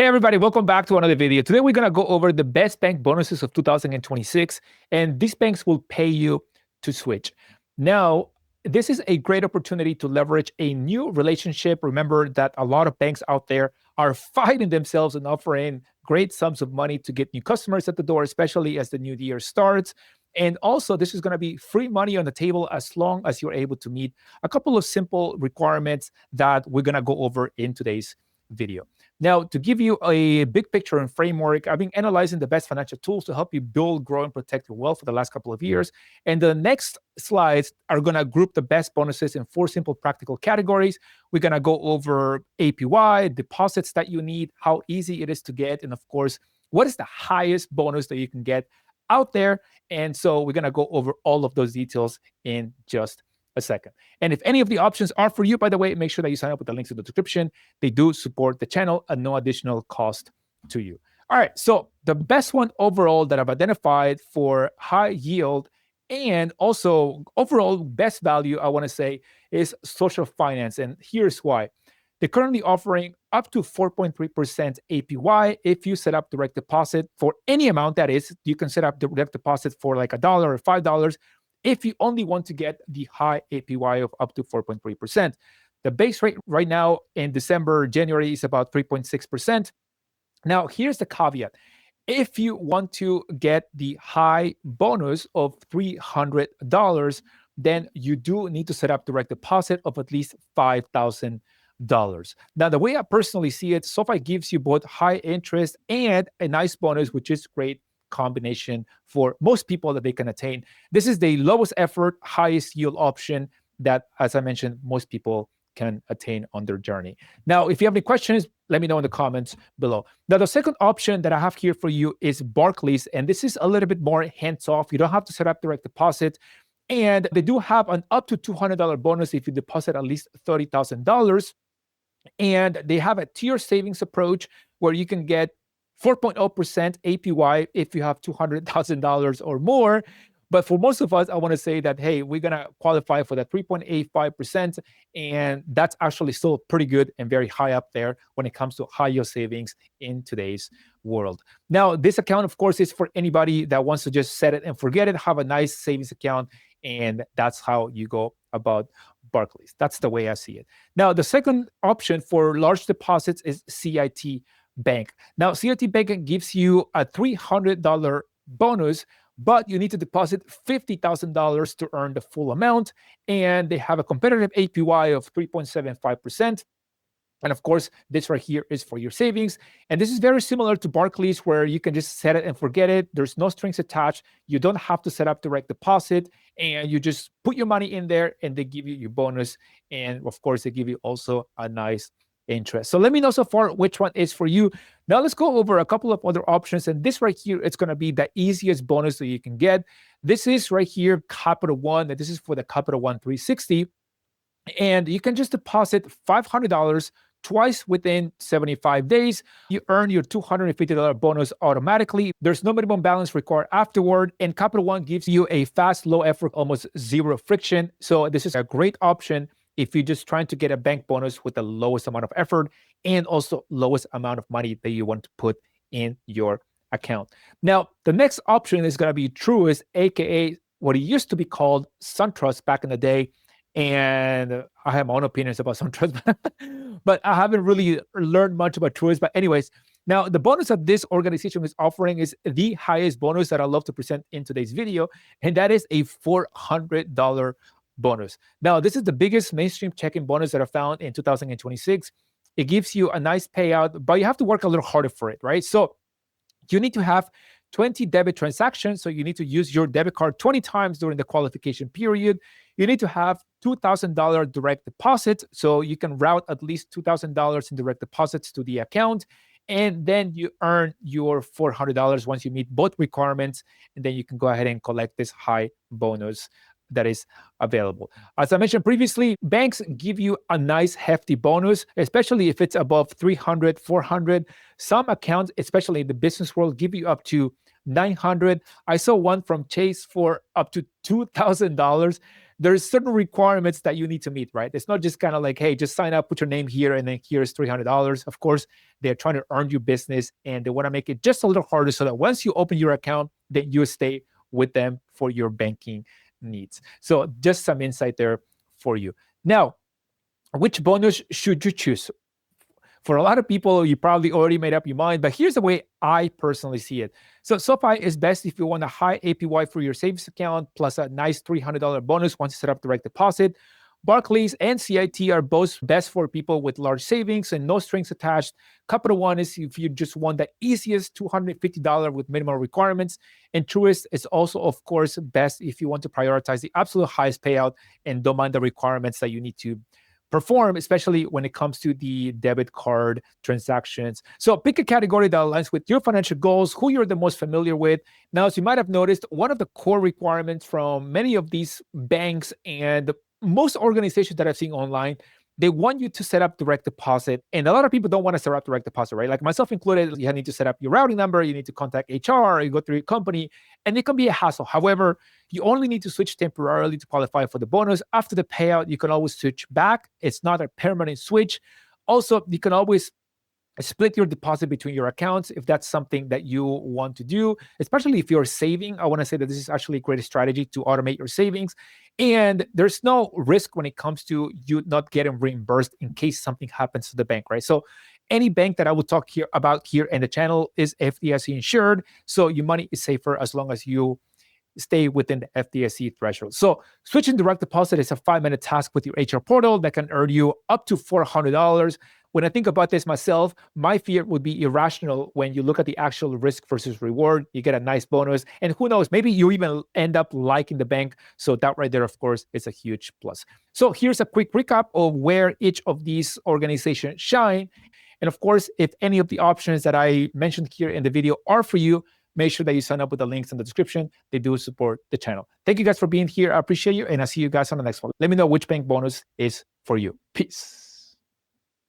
Hey everybody, welcome back to another video. Today we're gonna go over the best bank bonuses of 2026, and these banks will pay you to switch. Now, this is a great opportunity to leverage a new relationship. Remember that a lot of banks out there are fighting themselves and offering great sums of money to get new customers at the door, especially as the new year starts. And also, this is going to be free money on the table as long as you're able to meet a couple of simple requirements that we're going to go over in today's video. Now, to give you a big picture and framework, I've been analyzing the best financial tools to help you build, grow, and protect your wealth for the last couple of years. And the next slides are going to group the best bonuses in 4 simple practical categories. We're going to go over APY, deposits that you need, how easy it is to get, and of course, what is the highest bonus that you can get out there. And so we're going to go over all of those details in just a second. And if any of the options are for you, by the way, make sure that you sign up with the links in the description. They do support the channel at no additional cost to you. All right, so the best one overall that I've identified for high yield and also overall best value, I want to say, is social finance. And here's why. They're currently offering up to 4.3% APY if you set up direct deposit for any amount. That is, you can set up direct deposit for like $1 or $5 if you only want to get the high APY of up to 4.3%. The base rate right now in December, January is about 3.6%. Now, here's the caveat. If you want to get the high bonus of $300, then you do need to set up direct deposit of at least $5,000. Now, the way I personally see it, SoFi gives you both high interest and a nice bonus, which is great combination for most people that they can attain. This is the lowest effort, highest yield option that, as I mentioned, most people can attain on their journey. Now, if you have any questions, let me know in the comments below. Now, the second option that I have here for you is Barclays, and this is a little bit more hands-off. You don't have to set up direct deposit, and they do have an up to $200 bonus if you deposit at least $30,000. And they have a tier savings approach where you can get 4.0% APY if you have $200,000 or more. But for most of us, I want to say that, hey, we're going to qualify for that 3.85%. And that's actually still pretty good and very high up there when it comes to high yield savings in today's world. Now, this account, of course, is for anybody that wants to just set it and forget it, have a nice savings account. And that's how you go about Barclays. That's the way I see it. Now, the second option for large deposits is CIT Bank. Now, CIT Bank gives you a $300 bonus, but you need to deposit $50,000 to earn the full amount. And they have a competitive APY of 3.75%. And of course, this right here is for your savings. And this is very similar to Barclays, where you can just set it and forget it. There's no strings attached. You don't have to set up direct deposit, and you just put your money in there and they give you your bonus. And of course, they give you also a nice interest. So let me know so far which one is for you. Now let's go over a couple of other options. And this right here, it's going to be the easiest bonus that you can get. This is right here, Capital One. And this is for the Capital One 360. And you can just deposit $500 twice within 75 days. You earn your $250 bonus automatically. There's no minimum balance required afterward. And Capital One gives you a fast, low effort, almost zero friction. So this is a great option if you're just trying to get a bank bonus with the lowest amount of effort and also lowest amount of money that you want to put in your account. Now, the next option is going to be Truist, aka what it used to be called SunTrust back in the day. And I have my own opinions about SunTrust, but I haven't really learned much about Truist. But anyways, now the bonus that this organization is offering is the highest bonus that I love to present in today's video, and that is a $400 bonus. Now, this is the biggest mainstream checking bonus that I found in 2026. It gives you a nice payout, but you have to work a little harder for it, right? So you need to have 20 debit transactions. So you need to use your debit card 20 times during the qualification period. You need to have $2,000 direct deposit. So you can route at least $2,000 in direct deposits to the account. And then you earn your $400 once you meet both requirements. And then you can go ahead and collect this high bonus that is available. As I mentioned previously, banks give you a nice hefty bonus, especially if it's above 300, 400. Some accounts, especially in the business world, give you up to 900. I saw one from Chase for up to $2,000. there's certain requirements that you need to meet, right? It's not just kind of like, hey, just sign up, put your name here, and then here's $300. Of course, they're trying to earn your business, and they want to make it just a little harder so that once you open your account, that you stay with them for your banking needs. So just some insight there for you. Now, which bonus should you choose? For a lot of people, you probably already made up your mind, but here's the way I personally see it. So SoFi is best if you want a high APY for your savings account, plus a nice $300 bonus once you set up direct deposit. Barclays and CIT are both best for people with large savings and no strings attached. Capital One is if you just want the easiest $250 with minimal requirements. And Truist is also, of course, best if you want to prioritize the absolute highest payout and don't mind the requirements that you need to perform, especially when it comes to the debit card transactions. So pick a category that aligns with your financial goals, who you're the most familiar with. Now, as you might have noticed, one of the core requirements from many of these banks and most organizations that I've seen online, they want you to set up direct deposit. And a lot of people don't want to set up direct deposit, right? Like myself included, you need to set up your routing number, you need to contact HR, you go through your company, and it can be a hassle. However, you only need to switch temporarily to qualify for the bonus. After the payout, you can always switch back. It's not a permanent switch. Also, you can always split your deposit between your accounts if that's something that you want to do, especially if you're saving. I want to say that this is actually a great strategy to automate your savings. And there's no risk when it comes to you not getting reimbursed in case something happens to the bank, right? So any bank that I will talk about here in the channel is FDIC insured. So your money is safer as long as you stay within the FDIC threshold. So switching direct deposit is a 5-minute task with your HR portal that can earn you up to $400. When I think about this myself, my fear would be irrational when you look at the actual risk versus reward. You get a nice bonus, and who knows, maybe you even end up liking the bank. So that right there, of course, is a huge plus. So here's a quick recap of where each of these organizations shine. And of course, if any of the options that I mentioned here in the video are for you, make sure that you sign up with the links in the description. They do support the channel. Thank you guys for being here. I appreciate you, and I'll see you guys on the next one. Let me know which bank bonus is for you. Peace.